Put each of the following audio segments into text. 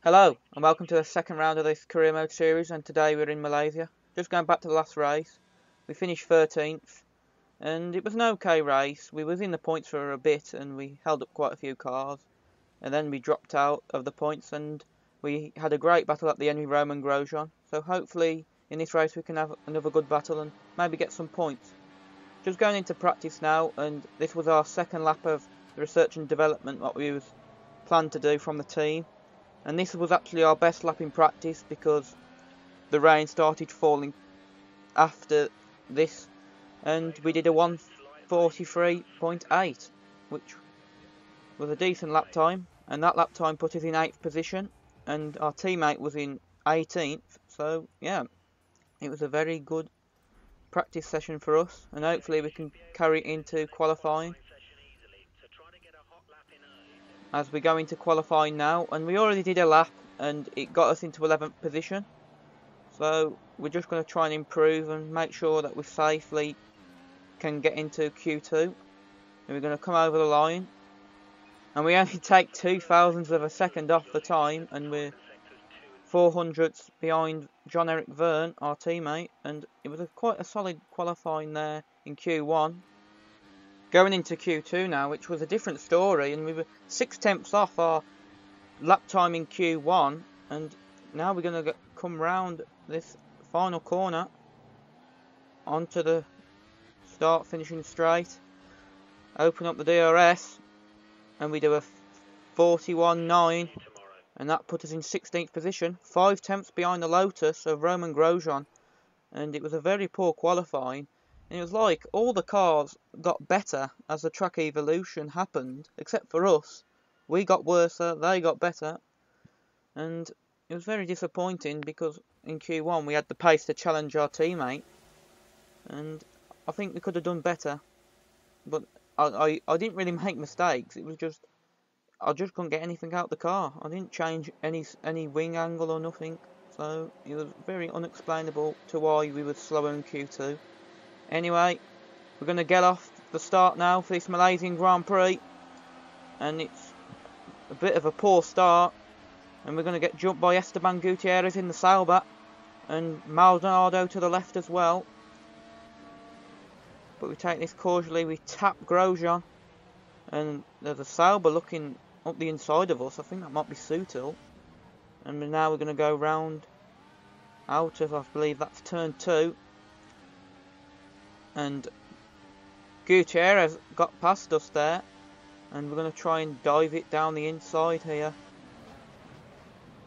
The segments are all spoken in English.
Hello and welcome to the second round of this career mode series, and today we're in Malaysia. Just going back to the last race. We finished 13th and it was an okay race. We was in the points for a bit and we held up quite a few cars, and then we dropped out of the points and we had a great battle at the end with Roman Grosjean. So hopefully in this race we can have another good battle and maybe get some points. Just going into practice now, and this was our second lap of the research and development what we was planned to do from the team. And this was actually our best lap in practice because the rain started falling after this, and we did a 1:43.8, which was a decent lap time, and that lap time put us in 8th position and our teammate was in 18th. So yeah, it was a very good practice session for us, and hopefully we can carry it into qualifying as we go into qualifying now. And we already did a lap and it got us into 11th position, so we're just going to try and improve and make sure that we safely can get into Q2. And we're going to come over the line, and we only take 0.02 of a second off the time, and we're 400ths behind John-Eric Verne, our teammate. And it was quite a solid qualifying there in Q1. Going into Q2 now, which was a different story, and we were 0.6 off our lap time in Q1, and now we're going to come round this final corner onto the start finishing straight, open up the DRS, and we do a 41.9, and that put us in 16th position, 0.5 behind the Lotus of Roman Grosjean. And it was a very poor qualifying. And it was like all the cars got better as the track evolution happened, except for us. We got worse, they got better. And it was very disappointing because in Q1 we had the pace to challenge our teammate. And I think we could have done better. But I didn't really make mistakes. It was just, I just couldn't get anything out of the car. I didn't change any wing angle or nothing. So it was very unexplainable to why we were slower in Q2. Anyway, we're going to get off the start now for this Malaysian Grand Prix, and it's a bit of a poor start, and we're going to get jumped by Esteban Gutierrez in the Sauber and Maldonado to the left as well. But we take this cautiously, we tap Grosjean, and there's a Sauber looking up the inside of us. I think that might be Sutil. And now we're going to go round out of, I believe that's turn 2. And Gutierrez got past us there, and we're going to try and dive it down the inside here.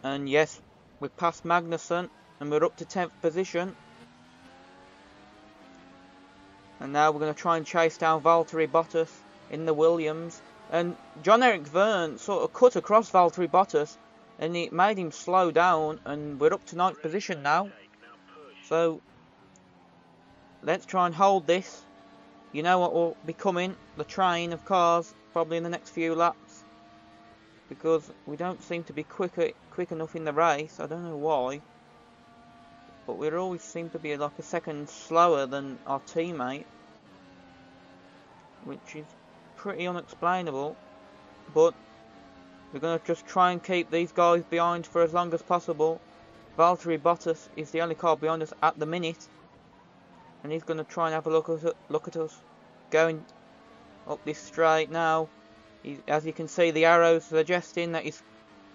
And yes, we're past Magnussen and we're up to 10th position. And now we're going to try and chase down Valtteri Bottas in the Williams. And John-Eric Verne sort of cut across Valtteri Bottas, and it made him slow down, and we're up to 9th position now. So let's try and hold this. You know what will be coming? The train of cars, probably in the next few laps. Because we don't seem to be quick enough in the race. I don't know why. But we always seem to be like a second slower than our teammate. Which is pretty unexplainable. But we're going to just try and keep these guys behind for as long as possible. Valtteri Bottas is the only car behind us at the minute. And he's going to try and have a look at us going up this straight now. As you can see, the arrows suggesting that he's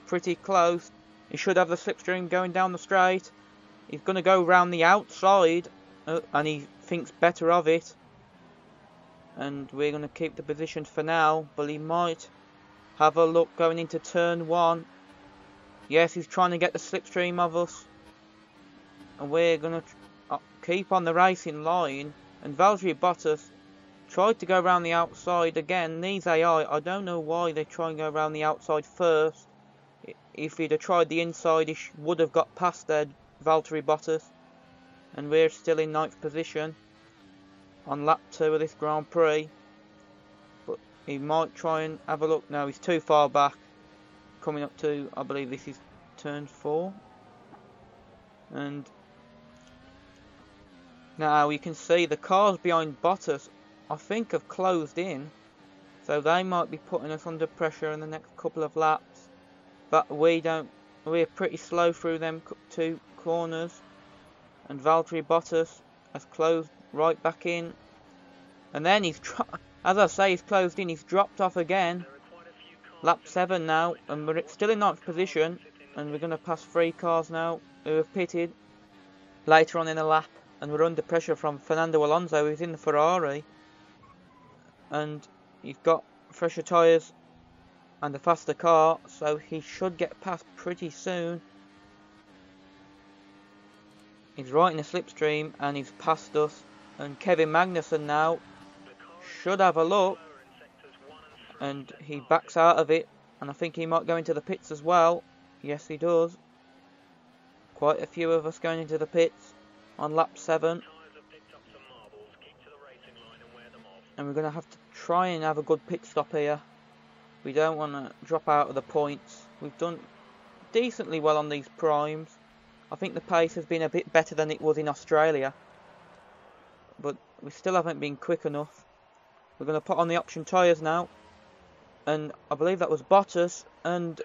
pretty close. He should have the slipstream going down the straight. He's going to go round the outside, and he thinks better of it. And we're going to keep the position for now, but he might have a look going into turn 1. Yes, he's trying to get the slipstream of us. And we're going to keep on the racing line. And Valtteri Bottas tried to go around the outside again. These AI, I don't know why they try and go around the outside first. If he'd have tried the inside, he would have got past there, Valtteri Bottas. And we're still in 9th position on lap 2 of this Grand Prix. But he might try and have a look. No, he's too far back. Coming up to, I believe this is turn 4. And now you can see the cars behind Bottas, I think, have closed in. So they might be putting us under pressure in the next couple of laps. But we don't we're pretty slow through them two corners, and Valtteri Bottas has closed right back in, and then as I say, he's closed in, he's dropped off again. Lap 7 now, and we're still in 9th position, and we're going to pass 3 cars now who have pitted later on in the lap, and we're under pressure from Fernando Alonso, who's in the Ferrari, and he's got fresher tyres and a faster car, so he should get past pretty soon. He's right in the slipstream and he's passed us, and Kevin Magnussen now should have a look, and he backs out of it, and I think he might go into the pits as well. Yes, he does. Quite a few of us going into the pits on lap 7, and we're going to have to try and have a good pit stop here. We don't want to drop out of the points. We've done decently well on these primes. I think the pace has been a bit better than it was in Australia, but we still haven't been quick enough. We're going to put on the option tyres now, and I believe that was Bottas, and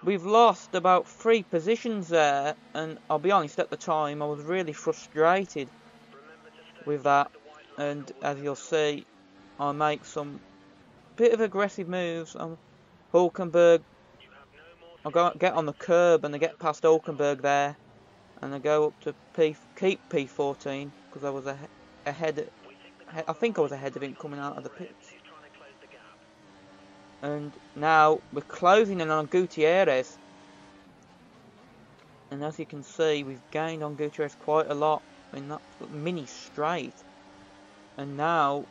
we've lost about 3 positions there, and I'll be honest, at the time I was really frustrated with that, and as you'll see, I make some bit of aggressive moves on Hulkenberg. I get on the curb and I get past Hulkenberg there, and I go up to keep P14 because I was ahead. I think I was ahead of him coming out of the pits. And now we're closing in on Gutierrez, and as you can see, we've gained on Gutierrez quite a lot in that mini straight. And now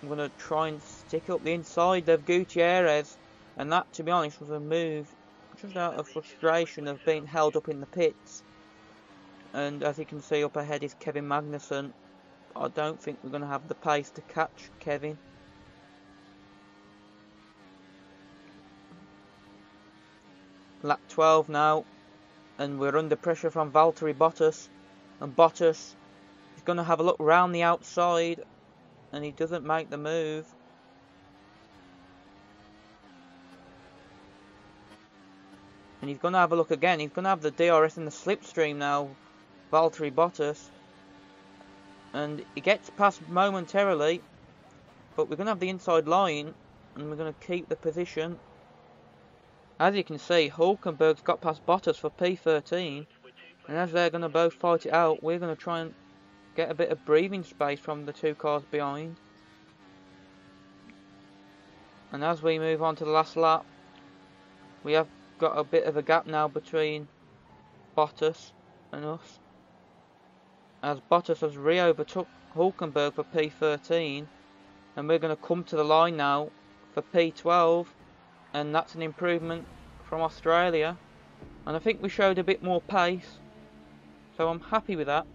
I'm going to try and stick up the inside of Gutierrez, and that, to be honest, was a move just out of frustration of being held up in the pits. And as you can see, up ahead is Kevin Magnussen. I don't think we're going to have the pace to catch Kevin. Lap 12 now, and we're under pressure from Valtteri Bottas, and Bottas is going to have a look round the outside, and he doesn't make the move. And he's going to have a look again. He's going to have the DRS in the slipstream now, Valtteri Bottas. And he gets past momentarily, but we're going to have the inside line, and we're going to keep the position. As you can see, Hulkenberg's got past Bottas for P13, and as they're going to both fight it out, we're going to try and get a bit of breathing space from the 2 cars behind. And as we move on to the last lap, we have got a bit of a gap now between Bottas and us, as Bottas has re-overtook Hulkenberg for P13, and we're going to come to the line now for P12, and that's an improvement from Australia, and I think we showed a bit more pace, so I'm happy with that.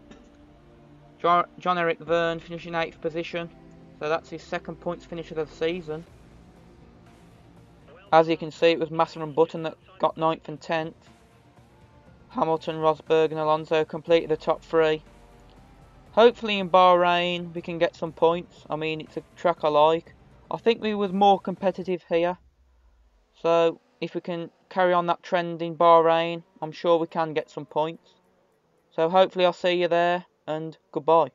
John-Eric Verne finishing 8th position, so that's his 2nd points finish of the season. As you can see, it was Massa and Button that got 9th and 10th. Hamilton, Rosberg and Alonso completed the top 3. Hopefully in Bahrain we can get some points. I mean, it's a track I like. I think we was more competitive here. So if we can carry on that trend in Bahrain, I'm sure we can get some points. So hopefully I'll see you there, and goodbye.